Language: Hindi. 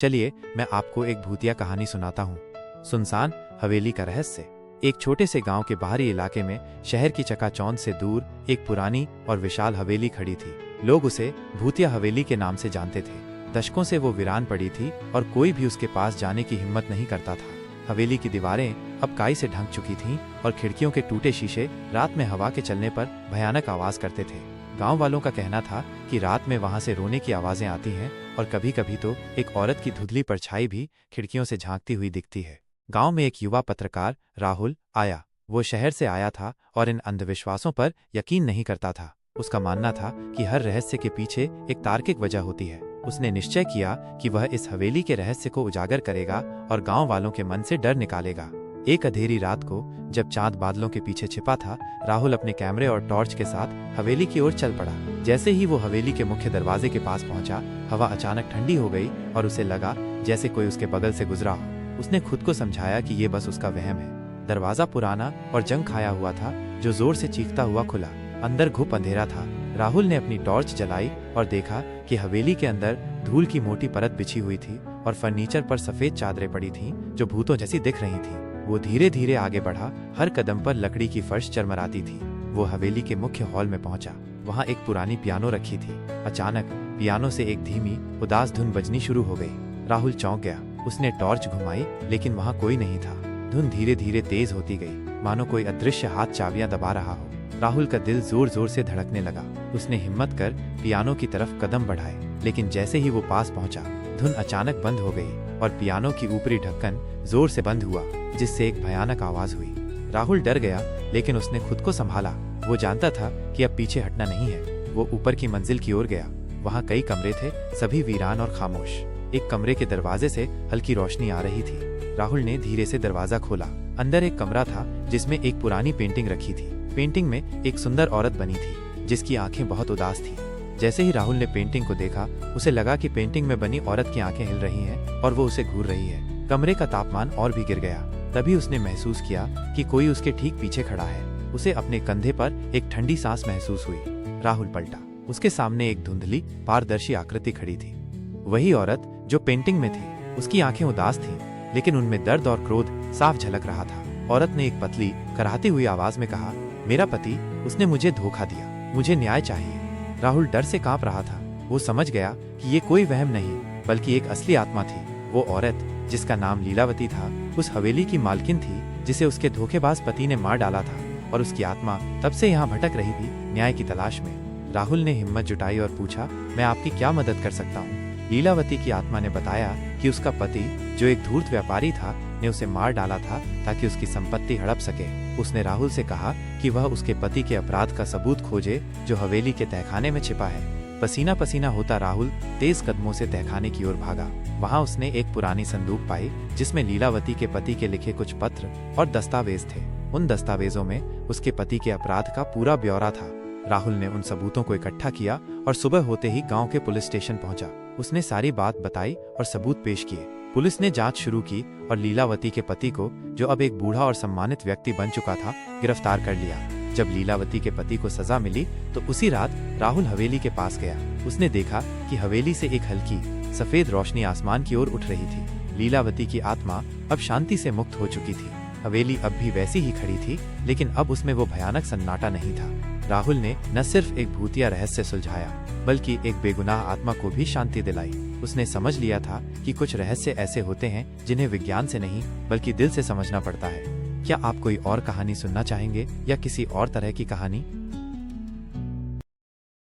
चलिए मैं आपको एक भूतिया कहानी सुनाता हूँ। सुनसान हवेली का रहस्य। एक छोटे से गांव के बाहरी इलाके में शहर की चकाचौंध से दूर एक पुरानी और विशाल हवेली खड़ी थी। लोग उसे भूतिया हवेली के नाम से जानते थे। दशकों से वो वीरान पड़ी थी और कोई भी उसके पास जाने की हिम्मत नहीं करता था। हवेली की दीवारें अब काई से ढंक चुकी थीं और खिड़कियों के टूटे शीशे रात में हवा के चलने पर भयानक आवाज करते थे। गांव वालों का कहना था कि रात में वहां से रोने की आवाजें आती हैं और कभी कभी तो एक औरत की धुंधली परछाई भी खिड़कियों से झांकती हुई दिखती है। गांव में एक युवा पत्रकार राहुल आया। वो शहर से आया था और इन अंधविश्वासों पर यकीन नहीं करता था। उसका मानना था कि हर रहस्य के पीछे एक तार्किक वजह होती है। उसने निश्चय किया कि वह इस हवेली के रहस्य को उजागर करेगा और गांव वालों के मन से डर निकालेगा। एक अंधेरी रात को जब चांद बादलों के पीछे छिपा था, राहुल अपने कैमरे और टॉर्च के साथ हवेली की ओर चल पड़ा। जैसे ही वो हवेली के मुख्य दरवाजे के पास पहुंचा, हवा अचानक ठंडी हो गई और उसे लगा जैसे कोई उसके बगल से गुजरा हो। उसने खुद को समझाया कि ये बस उसका वहम है। दरवाजा पुराना और जंग खाया हुआ था, जो जोर से चीखता हुआ खुला। अंदर घुप अंधेरा था। राहुल ने अपनी टॉर्च जलाई और देखा कि हवेली के अंदर धूल की मोटी परत बिछी हुई थी और फर्नीचर पर सफेद चादरें पड़ी थीं, जो भूतों जैसी दिख रही थीं। वो धीरे धीरे आगे बढ़ा। हर कदम पर लकड़ी की फर्श चरमराती थी। वो हवेली के मुख्य हॉल में पहुंचा। वहां एक पुरानी पियानो रखी थी। अचानक पियानो से एक धीमी उदास धुन बजनी शुरू हो गई। राहुल चौंक गया। उसने टॉर्च घुमाई, लेकिन वहां कोई नहीं था। धुन धीरे धीरे तेज होती गई, मानो कोई अदृश्य हाथ चाबियां दबा रहा हो। राहुल का दिल जोर जोर से धड़कने लगा। उसने हिम्मत कर पियानो की तरफ कदम बढ़ाए, लेकिन जैसे ही वो पास पहुंचा, धुन अचानक बंद हो गई और पियानो की ऊपरी ढक्कन जोर से बंद हुआ, जिससे एक भयानक आवाज हुई। राहुल डर गया, लेकिन उसने खुद को संभाला। वो जानता था कि अब पीछे हटना नहीं है। वो ऊपर की मंजिल की ओर गया। वहाँ कई कमरे थे, सभी वीरान और खामोश। एक कमरे के दरवाजे से हल्की रोशनी आ रही थी। राहुल ने धीरे से दरवाजा खोला। अंदर एक कमरा था जिसमें एक पुरानी पेंटिंग रखी थी। पेंटिंग में एक सुंदर औरत बनी थी, जिसकी आंखें बहुत उदास थी। जैसे ही राहुल ने पेंटिंग को देखा, उसे लगा कि पेंटिंग में बनी औरत की आंखें हिल रही हैं और वो उसे घूर रही है। कमरे का तापमान और भी गिर गया। तभी उसने महसूस किया कि कोई उसके ठीक पीछे खड़ा है। उसे अपने कंधे पर एक ठंडी सांस महसूस हुई। राहुल पलटा। उसके सामने एक धुंधली पारदर्शी आकृति खड़ी थी। वही औरत जो पेंटिंग में थी। उसकी आंखें उदास थीं, लेकिन उनमें दर्द और क्रोध साफ झलक रहा था। औरत ने एक पतली कराहती हुई आवाज में कहा, मेरा पति, उसने मुझे धोखा दिया, मुझे न्याय चाहिए। राहुल डर से कांप रहा था। वो समझ गया कि ये कोई वहम नहीं, बल्कि एक असली आत्मा थी। वो औरत, जिसका नाम लीलावती था, उस हवेली की मालकिन थी जिसे उसके धोखेबाज पति ने मार डाला था, और उसकी आत्मा तब से यहाँ भटक रही थी, न्याय की तलाश में। राहुल ने हिम्मत जुटाई और पूछा, मैं आपकी क्या मदद कर सकता हूँ? लीलावती की आत्मा ने बताया कि उसका पति, जो एक धूर्त व्यापारी था, ने उसे मार डाला था ताकि उसकी संपत्ति हड़प सके। उसने राहुल से कहा कि वह उसके पति के अपराध का सबूत खोजे, जो हवेली के तहखाने में छिपा है। पसीना पसीना होता राहुल तेज कदमों से तहखाने की ओर भागा। वहां उसने एक पुरानी संदूक पाई, जिसमें लीलावती के पति के लिखे कुछ पत्र और दस्तावेज थे। उन दस्तावेजों में उसके पति के अपराध का पूरा ब्यौरा था। राहुल ने उन सबूतों को इकट्ठा किया और सुबह होते ही गांव के पुलिस स्टेशन पहुंचा। उसने सारी बात बताई और सबूत पेश किए। पुलिस ने जांच शुरू की और लीलावती के पति को, जो अब एक बूढ़ा और सम्मानित व्यक्ति बन चुका था, गिरफ्तार कर लिया। जब लीलावती के पति को सजा मिली, तो उसी रात राहुल हवेली के पास गया। उसने देखा कि हवेली से एक हल्की सफेद रोशनी आसमान की ओर उठ रही थी। लीलावती की आत्मा अब शांति से मुक्त हो चुकी थी। हवेली अब भी वैसी ही खड़ी थी, लेकिन अब उसमें वो भयानक सन्नाटा नहीं था। राहुल ने न सिर्फ एक भूतिया रहस्य सुलझाया, बल्कि एक बेगुनाह आत्मा को भी शांति दिलाई। उसने समझ लिया था कि कुछ रहस्य ऐसे होते हैं जिन्हें विज्ञान से नहीं, बल्कि दिल से समझना पड़ता है। क्या आप कोई और कहानी सुनना चाहेंगे या किसी और तरह की कहानी?